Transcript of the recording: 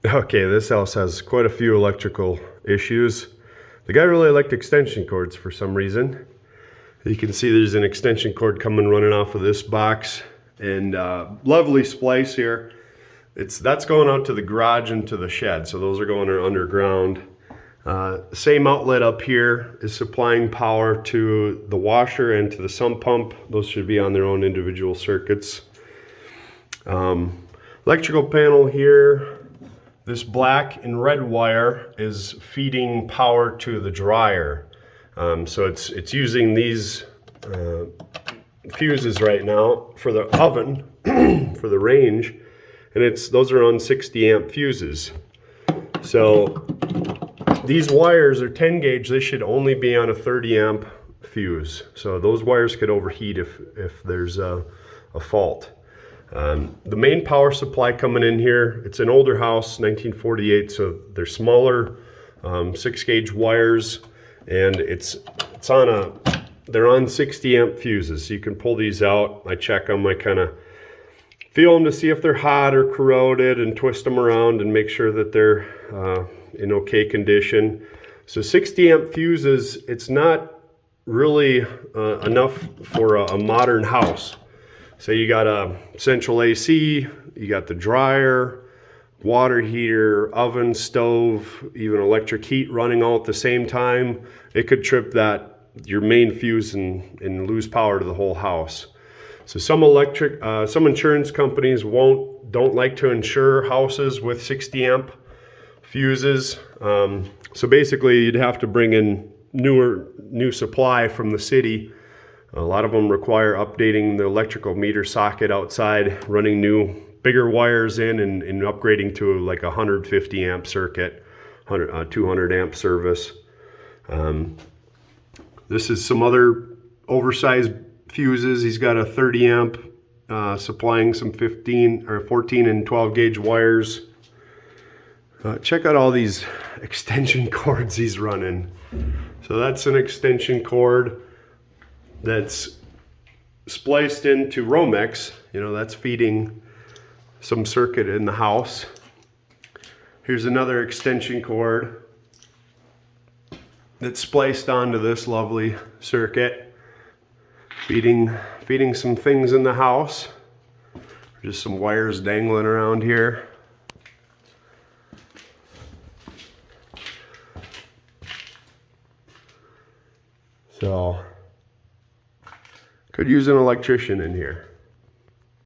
Okay, this house has quite a few electrical issues. The guy really liked extension cords for some reason. You can see there's an extension cord running off of this box, and lovely splice here. That's going out to the garage and to the shed, so those are going underground. Same outlet up here is supplying power to the washer and to the sump pump. Those should be on their own individual circuits. Electrical panel here. This black and red wire is feeding power to the dryer. So it's using these fuses right now for the oven, for the range, and those are on 60 amp fuses. So these wires are 10 gauge, they should only be on a 30 amp fuse. So those wires could overheat if there's a fault. The main power supply coming in here, it's an older house, 1948, so they're smaller 6 gauge wires, and they're on 60 amp fuses, so you can pull these out. I check them, I kind of feel them to see if they're hot or corroded, and twist them around and make sure that they're in okay condition. So 60 amp fuses, it's not really enough for a modern house. So you got a central AC, you got the dryer, water heater, oven, stove, even electric heat running all at the same time. It could trip your main fuse and lose power to the whole house. So some insurance companies don't like to insure houses with 60 amp fuses. So basically you'd have to bring in new supply from the city. A lot of them require updating the electrical meter socket outside, running new bigger wires in, and upgrading to like a 150 amp circuit, 200 amp service. This is some other oversized fuses. He's got a 30 amp supplying some 14 and 12 gauge wires. Check out all these extension cords he's running. So that's an extension cord that's spliced into Romex. That's feeding some circuit in the house. Here's another extension cord that's spliced onto this lovely circuit, feeding some things in the house. Just some wires dangling around here. So could use an electrician in here.